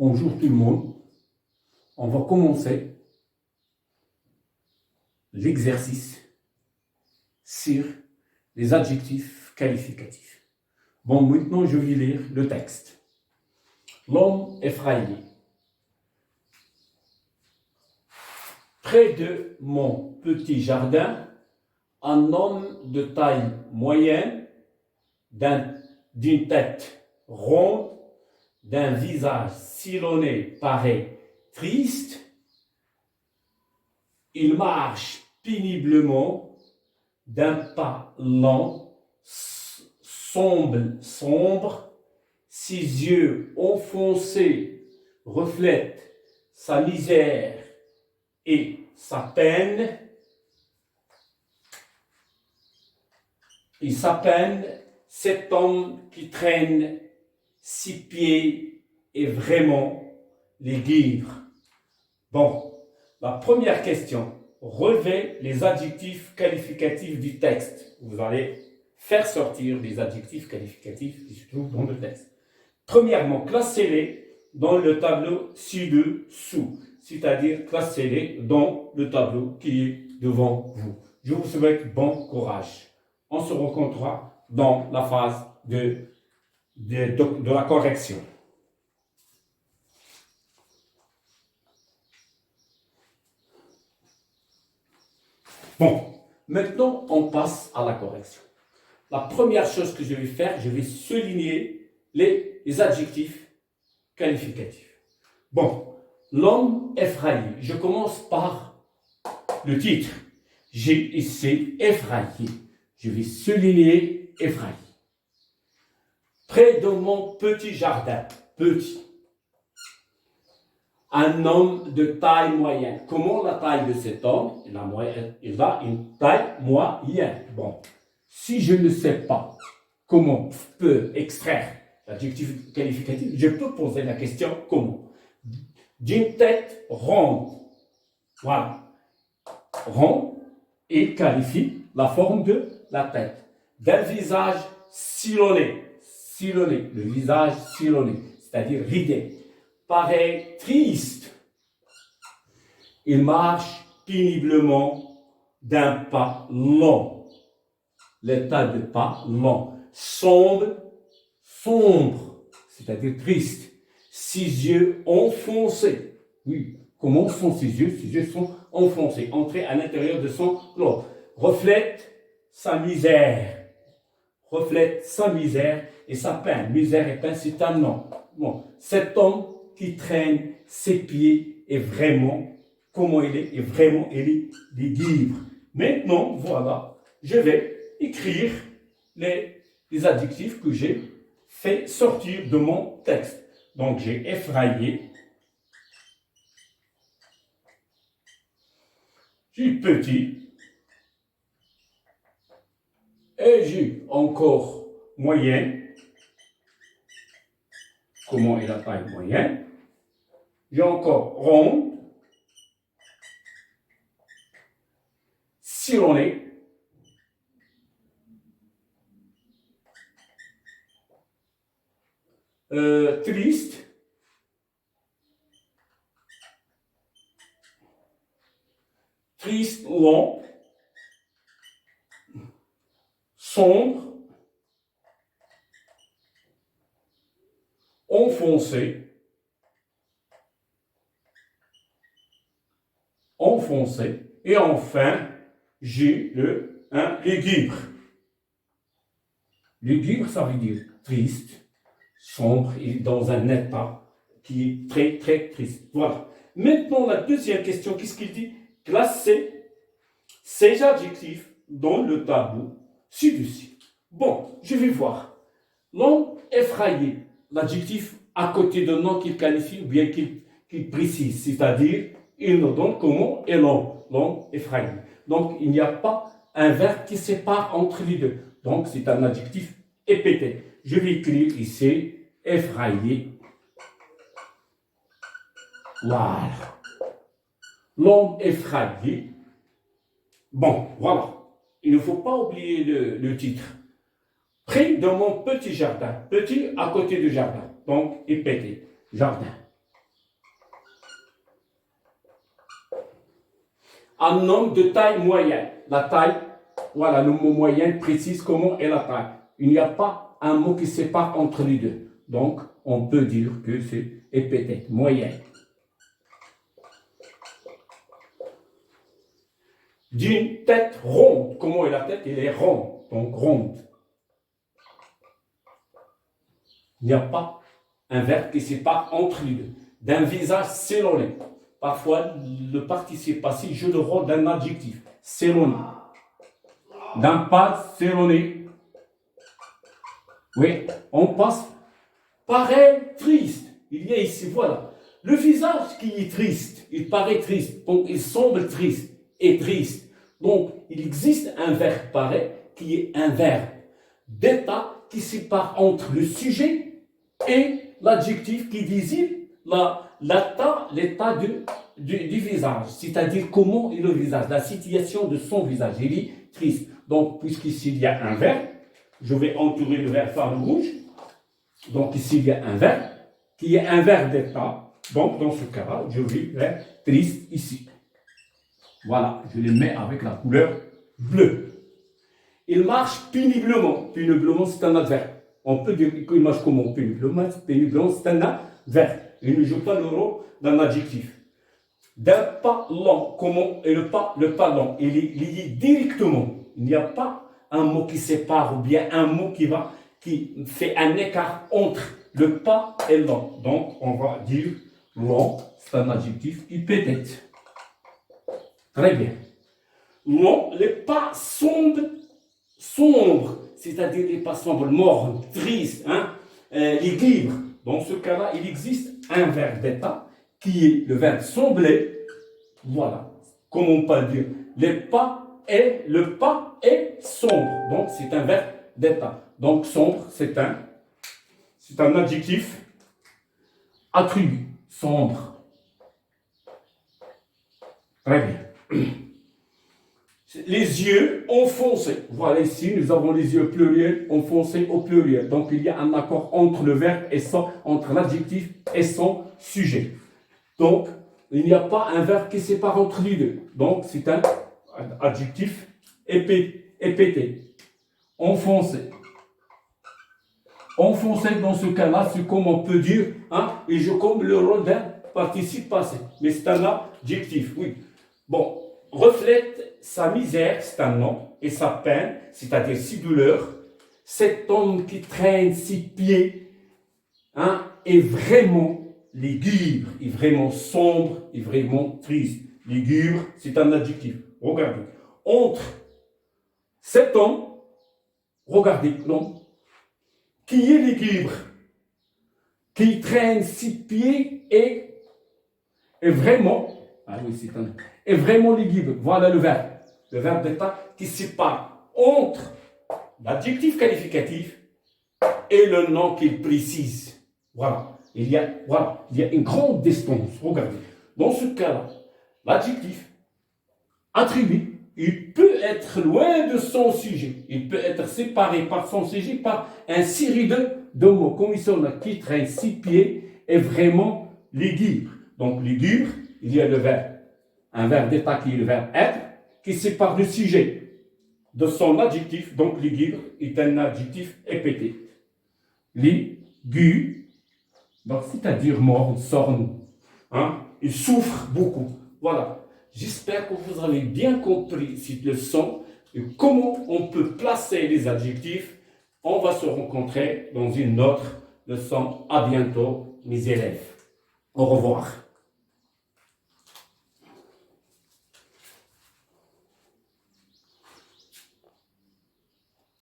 Bonjour tout le monde. On va commencer l'exercice sur les adjectifs qualificatifs. Bon, maintenant je vais lire le texte. L'homme effrayé. Près de mon petit jardin, un homme de taille moyenne, d'une tête ronde, d'un visage sillonné paraît triste. Il marche péniblement d'un pas lent, sombre, ses yeux enfoncés reflètent sa misère et sa peine. Et sa peine, cet homme qui traîne 6 pieds est vraiment les livres. Bon, la première question, relevez les adjectifs qualificatifs du texte. Vous allez faire sortir les adjectifs qualificatifs qui se trouvent dans le texte. Premièrement, classez-les dans le tableau ci-dessous, c'est-à-dire classez-les dans le tableau qui est devant vous. Je vous souhaite bon courage. On se rencontrera dans la phase de la correction. Bon, maintenant on passe à la correction. La première chose que je vais faire, je vais souligner les adjectifs qualificatifs. Bon, l'homme effrayé. Je commence par le titre. J'ai essayé effrayé. Je vais souligner effrayé. Près de mon petit jardin. Petit. Un homme de taille moyenne. Comment la taille de cet homme? Il a une taille moyenne. Bon, si je ne sais pas comment je peux extraire l'adjectif qualificatif, je peux poser la question comment? D'une tête ronde. Voilà. Rond et qualifie la forme de la tête. D'un visage sillonné. Sillonné. Le visage sillonné, c'est-à-dire ridé. Paraît triste. Il marche péniblement d'un pas lent. L'état de pas lent. Sombre, c'est-à-dire triste. Ses yeux enfoncés. Oui, comment sont ses yeux? Ses yeux sont enfoncés, entrés à l'intérieur de son corps. Reflète sa misère. Reflète sa misère et sa peine. Misère et peine, c'est un nom. Bon, cet homme qui traîne ses pieds est vraiment, comment il est vraiment, il est libre. Maintenant, voilà, je vais écrire les adjectifs que j'ai fait sortir de mon texte. Donc, j'ai effrayé, j'ai petit, et j'ai encore moyen. Comment est la taille moyenne? J'ai encore rond, sillonné, triste, lent, sombre, enfoncé, et enfin, j'ai lugubre. Lugubre, ça veut dire triste, sombre et dans un état qui est très, très triste. Voilà. Maintenant, la deuxième question, qu'est-ce qu'il dit? Classer ces adjectifs dans le tableau ci-dessus. Bon, je vais voir. L'homme effrayé, l'adjectif à côté de nom qu'il qualifie ou bien qu'il précise, c'est-à-dire il nous donne comment est l'homme effrayé. Donc, il n'y a pas un verbe qui sépare entre les deux. Donc, c'est un adjectif épété. Je vais écrire ici, effrayé. Voilà. L'homme effrayé. Bon, voilà. Il ne faut pas oublier le titre. Près de mon petit jardin. Petit à côté du jardin. Donc, épété. Jardin. Un homme de taille moyenne. La taille, voilà, le mot moyenne précise comment est la taille. Il n'y a pas un mot qui sépare entre les deux. Donc, on peut dire que c'est épithète, moyenne. D'une tête ronde. Comment est la tête? Elle est ronde. Donc, ronde. Il n'y a pas un verbe qui sépare entre les deux. D'un visage sélonné. Parfois, le participe passif joue le rôle d'un adjectif. Sélonné. D'un pas sélonné. Oui, on passe. Pareil, triste. Il y a ici, voilà. Le visage qui est triste, il paraît triste. Donc, il semble triste et triste. Donc, il existe un verbe pareil qui est un verbe d'état qui sépare entre le sujet et l'adjectif qui désigne l'état du visage, c'est-à-dire comment est le visage, la situation de son visage. Il est triste. Donc, puisqu'ici il y a un verbe, je vais entourer le verbe par le rouge. Donc, ici il y a un verbe qui est un verbe d'état. Donc, dans ce cas-là, je vais faire triste ici. Voilà, je le mets avec la couleur bleue. Il marche péniblement. Péniblement, c'est un adverbe. On peut dire qu'il marche comment? Péniblement, c'est un adverbe. Il ne joue pas le rôle d'un adjectif. D'un pas lent. Comment est le pas? Le pas lent. Il est lié directement. Il n'y a pas un mot qui sépare ou bien un mot qui fait un écart entre le pas et lent. Donc, on va dire lent, c'est un adjectif épithète. Très bien. Lent, les pas sombres, c'est-à-dire les pas sombres, mornes, tristes, les libres. Dans ce cas-là, il existe un verbe d'état qui est le verbe sembler. Voilà. Comment on peut dire? Le pas est sombre. Donc, c'est un verbe d'état. Donc, sombre, c'est un adjectif attribué. Sombre. Très bien. Les yeux enfoncés. Voilà, ici, nous avons les yeux pluriels enfoncés au pluriel. Donc, il y a un accord entre le verbe et entre l'adjectif et son sujet. Donc, il n'y a pas un verbe qui sépare entre les deux. Donc, c'est un adjectif épété. Enfoncé. Enfoncé, dans ce cas-là, c'est comme on peut dire, il joue comme le rôle d'un participe passé. Mais c'est un adjectif, oui. Bon, reflète sa misère, c'est un nom, et sa peine, c'est-à-dire ses douleurs. Cet homme qui traîne ses pieds, est vraiment lugubre, est vraiment sombre, est vraiment triste. Lugubre, c'est un adjectif. Regardez. Entre cet homme, regardez l'homme, qui est lugubre, qui traîne ses pieds et est vraiment, est vraiment lugubre. Voilà le verbe d'état qui sépare entre l'adjectif qualificatif et le nom qu'il précise. Voilà. Il y a une grande distance. Regardez. Dans ce cas-là, l'adjectif attribué, il peut être loin de son sujet. Il peut être séparé par son sujet par une série de mots. Comme ici, on a qui traîne six pieds est vraiment lugubre. Donc, lugubre, il y a le verbe. Un verbe d'état qui est le verbe être, qui sépare le sujet de son adjectif. Donc, lugubre est un adjectif épété. Lugubre, donc c'est-à-dire mort, sorne. Il souffre beaucoup. Voilà. J'espère que vous avez bien compris cette leçon et comment on peut placer les adjectifs. On va se rencontrer dans une autre leçon. À bientôt, mes élèves. Au revoir.